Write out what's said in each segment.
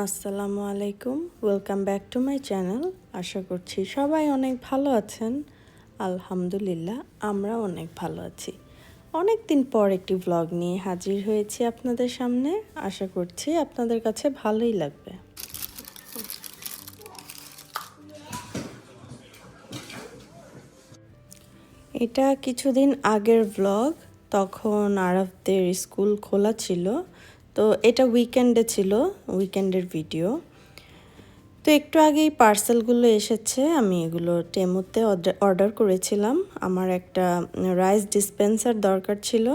আসসালামু আলাইকুম, welcome back to my channel. আশা করছি সবাই অনেক ভালো আছেন। আলহামদুলিল্লাহ, আমরা অনেক ভালো আছি। অনেক দিন পর একটি ব্লগ নিয়ে হাজির হয়েছি আপনাদের সামনে। আশা করছি আপনাদের কাছে ভালোই লাগবে। এটা কিছুদিন আগের ব্লগ, তখন আরাফদের স্কুল খোলা ছিল। তো এটা উইকেন্ডে ছিল, উইকেন্ডের ভিডিও। তো একটু আগেই পার্সেলগুলো এসেছে, আমি এগুলো টেমোতে অর্ডার করেছিলাম। আমার একটা রাইস ডিসপেন্সার দরকার ছিল,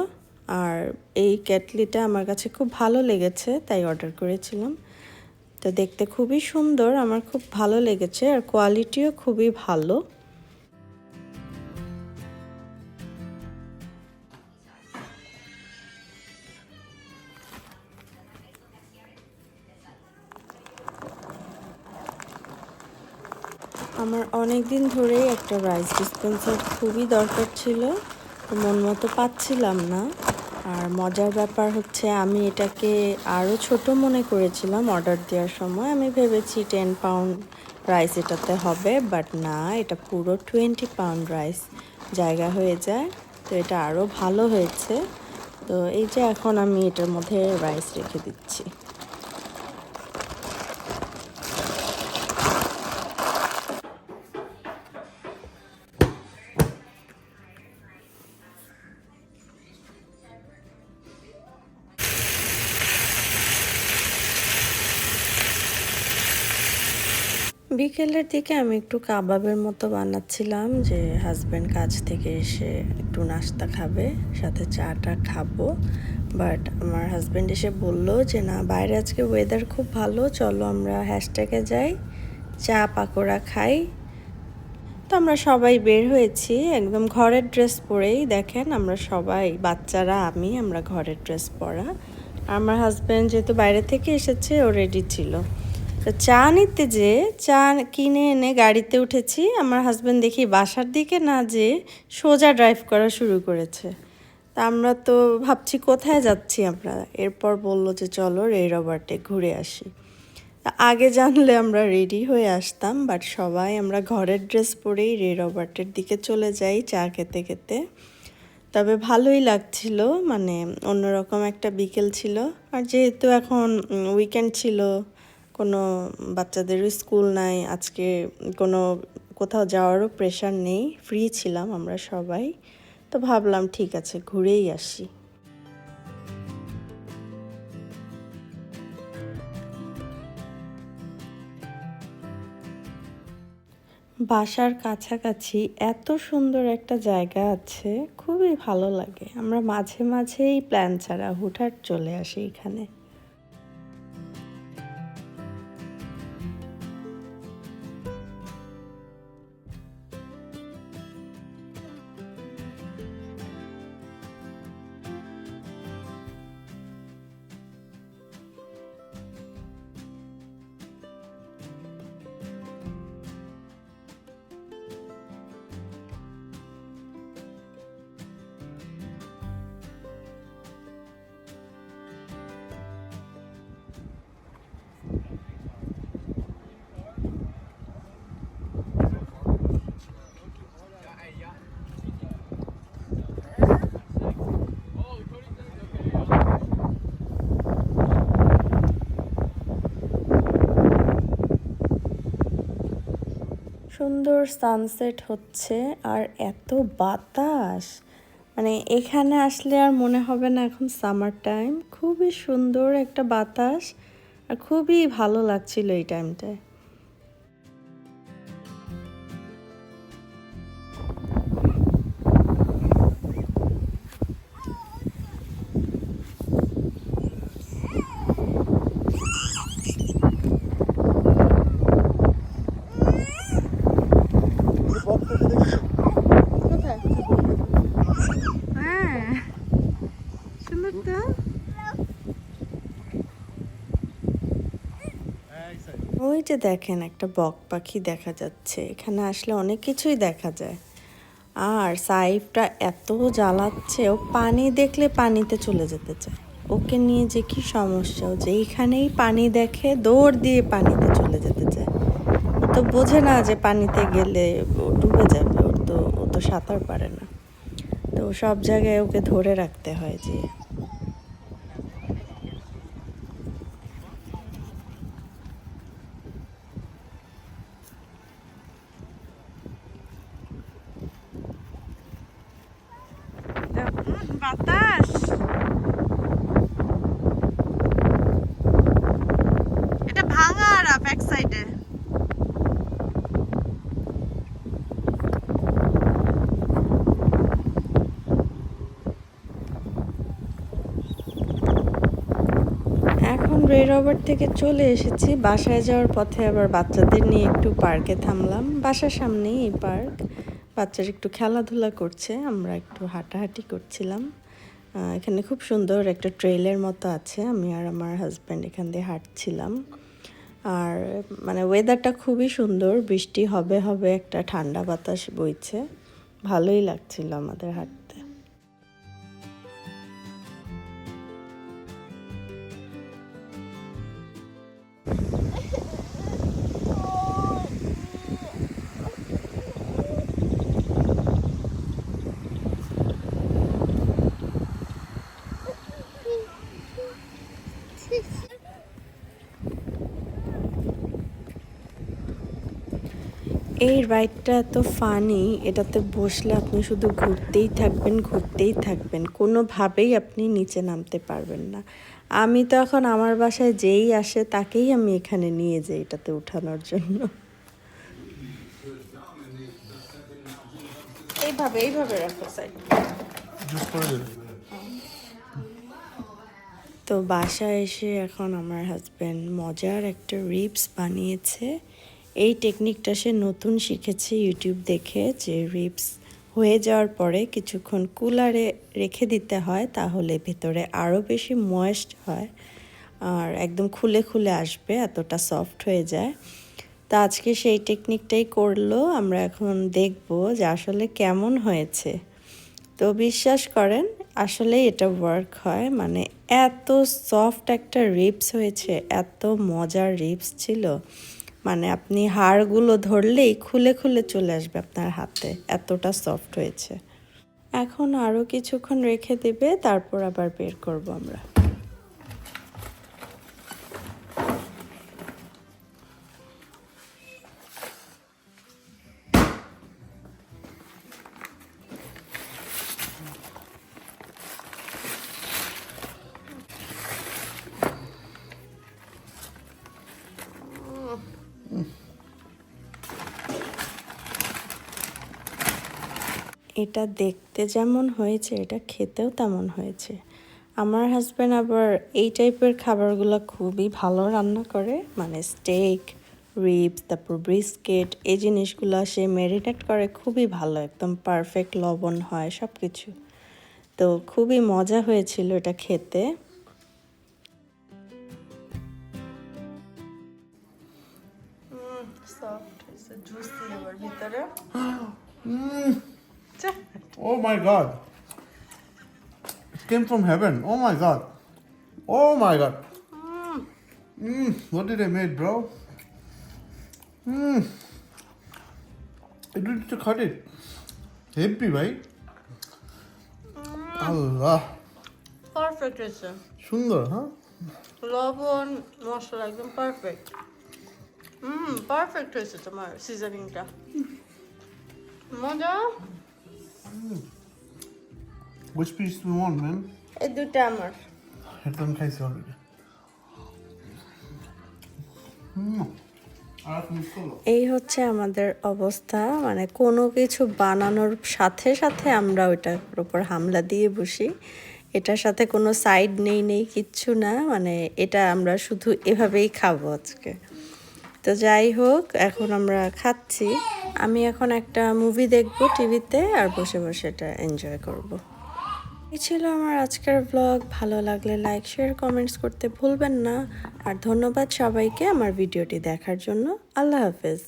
আর এই কেটলিটা আমার কাছে খুব ভালো লেগেছে, তাই অর্ডার করেছিলাম। তো দেখতে খুবই সুন্দর, আমার খুব ভালো লেগেছে, আর কোয়ালিটিও খুবই ভালো। আমার অনেক দিন ধরেই একটা রাইস ডিসপেন্সার খুবই দরকার ছিল, তো মন মতো পাচ্ছিলাম না। আর মজার ব্যাপার হচ্ছে, আমি এটাকে আরও ছোট মনে করেছিলাম অর্ডার দেওয়ার সময়। আমি ভেবেছি 10 পাউন্ড রাইস এটাতে হবে, বাট না, এটা পুরো 20 পাউন্ড রাইস জায়গা হয়ে যায়। তো এটা আরও ভালো হয়েছে। তো এই যে এখন আমি এটার মধ্যে রাইস রেখে দিচ্ছি। বিকেলের দিকে আমি একটু কাবাবের মতো বানাচ্ছিলাম, যে হাজব্যান্ড কাজ থেকে এসে একটু নাস্তা খাবে, সাথে চাটা খাবো। বাট আমার হাজব্যান্ড এসে বললো যে না, বাইরে আজকে ওয়েদার খুব ভালো, চলো আমরা হ্যাশট্যাগে যাই, চা পাকোড়া খাই। তো আমরা সবাই বের হয়েছি একদম ঘরের ড্রেস পরেই। দেখেন, আমরা সবাই, বাচ্চারা, আমরা ঘরের ড্রেস পরা। আমার হাজব্যান্ড যেহেতু বাইরে থেকে এসেছে, ও রেডি ছিল। তো চা নিতে যে চা কিনে এনে গাড়িতে উঠেছি, আমার হাজব্যান্ড দেখি বাসার দিকে না যে সোজা ড্রাইভ করা শুরু করেছে। তা আমরা তো ভাবছি কোথায় যাচ্ছি আমরা। এরপর বললো যে চলো রে রবার্টে ঘুরে আসি। আগে জানলে আমরা রেডি হয়ে আসতাম, বাট সবাই আমরা ঘরের ড্রেস পরেই রে রবার্টের দিকে চলে যাই চা খেতে খেতে। তবে ভালোই লাগছিল, মানে অন্যরকম একটা বিকেল ছিল। আর যেহেতু এখন উইকেন্ড ছিল, কোনো বাচ্চাদেরও স্কুল নাই আজকে, কোনো কোথাও যাওয়ারও প্রেশার নেই, ফ্রি ছিলাম আমরা সবাই। তো ভাবলাম ঠিক আছে, ঘুরেই আসি। বাসার কাছাকাছি এত সুন্দর একটা জায়গা আছে, খুবই ভালো লাগে। আমরা মাঝে মাঝেই প্ল্যান ছাড়া হুটহাট চলে আসি এখানে। সুন্দর সানসেট হচ্ছে, আর এত বাতাস, মানে এখানে আসলে আর মনে হবে না এখন সামার টাইম। খুবই সুন্দর একটা বাতাস, আর খুবই ভালো লাগছিল এই টাইমটায়। হ্যাঁ, সুন্দর তো। ওই যে দেখেন, একটা বক পাখি দেখা যাচ্ছে। এখানে আসলে অনেক কিছুই দেখা যায়। আর সাইফটা এত জ্বালাচ্ছে, ও পানি দেখলে পানিতে চলে যেতে চায়। ওকে নিয়ে যে কি সমস্যা, ও যেইখানেই পানি দেখে দৌড় দিয়ে পানিতে চলে যেতে চায়। ও তো বোঝে না যে পানিতে গেলে ও ডুবে যাবে, ও তো সাঁতার পারে না। তো সব জায়গায় ওকে ধরে রাখতে হয় যে। বাতাস, এটা ভাঙা আর ব্যাক সাইডে। এখন রে রবার থেকে চলে এসেছি, বাসায় যাওয়ার পথে আবার বাচ্চাদের নিয়ে একটু পার্কে থামলাম। বাসার সামনেই এই পার্ক, বাচ্চারা একটু খেলাধুলা করছে, আমরা একটু হাঁটাহাঁটি করছিলাম। এখানে খুব সুন্দর একটা ট্রেলের মতো আছে, আমি আর আমার হাজব্যান্ড এখান দিয়ে হাঁটছিলাম। আর মানে ওয়েদারটা খুবই সুন্দর, বৃষ্টি হবে হবে, একটা ঠান্ডা বাতাস বইছে, ভালোই লাগছিল আমাদের হাঁটতে। এই রাইডটা এত ফানি, এটাতে বসলে আপনি শুধু ঘুরতেই থাকবেন, কোনোভাবেই আপনি নিচে নামতে পারবেন না। আমি তো এখন আমার বাসায় যেই আসে তাকেই আমি এখানে নিয়ে যাই এটাতে উঠানোর জন্য। এইভাবে রাখো সাইড। তো বাসায় এসে এখন আমার হাজব্যান্ড মজার একটা রিবস বানিয়েছে। এই টেকনিকটা সে নতুন শিখেছে ইউটিউব দেখে, যে রিবস হয়ে যাওয়ার পরে কিছুক্ষণ কুলারে রেখে দিতে হয়, তাহলে ভেতরে আরও বেশি ময়েস্ট হয় আর একদম খুলে খুলে আসবে, এতটা সফট হয়ে যায়। তো আজকে সেই টেকনিকটাই করলো, আমরা এখন দেখব যে আসলে কেমন হয়েছে। তো বিশ্বাস করেন আসলে এটা ওয়ার্ক হয়, মানে এত সফট একটা রিবস হয়েছে, এত মজার রিবস ছিল, মানে আপনি হাড়গুলো ধরলেই খুলে খুলে চলে আসবে আপনার হাতে, এতটা সফট হয়েছে। এখন আরও কিছুক্ষণ রেখে দেবে, তারপর আবার বের করব আমরা। এটা দেখতে যেমন হয়েছে, এটা খেতেও তেমন হয়েছে। আমার হাজব্যান্ড আবার এই টাইপের খাবারগুলো খুবই ভালো রান্না করে, মানে স্টেক, রিবস, তারপর ব্রিস্কেট, এই জিনিসগুলো সে ম্যারিনেট করে খুবই ভালো, একদম পারফেক্ট লবণ হয় সব কিছু। তো খুবই মজা হয়েছিল এটা খেতে। Oh my god. It came from heaven. Oh my god. Oh my god. What did I make, bro? You didn't cut it. Heavy, right? Allah. Perfect হয়েছে, সুন্দর, huh? লবণ মশলা একদম পারফেক্ট। পারফেক্ট হয়েছে তোমার সিজনিংটা, মজা। Which piece do you want, man? এই দুটা আমার। এটা আমি খাইছি already. আর মিস করলো। এই হচ্ছে আমাদের অবস্থা, মানে কোনো কিছু বানানোর সাথে সাথে আমরা ওইটার উপর হামলা দিয়ে বসি। এটার সাথে কোনো সাইড নেই কিচ্ছু না, মানে এটা আমরা শুধু এভাবেই খাবো আজকে। তো যাই হোক, এখন আমরা খাচ্ছি। আমি এখন একটা মুভি দেখবো টিভিতে আর বসে বসে এটা এনজয় করব। এই ছিল আমার আজকের ব্লগ। ভালো লাগলে লাইক, শেয়ার, কমেন্টস করতে ভুলবেন না। আর ধন্যবাদ সবাইকে আমার ভিডিওটি দেখার জন্য। আল্লাহ হাফেজ।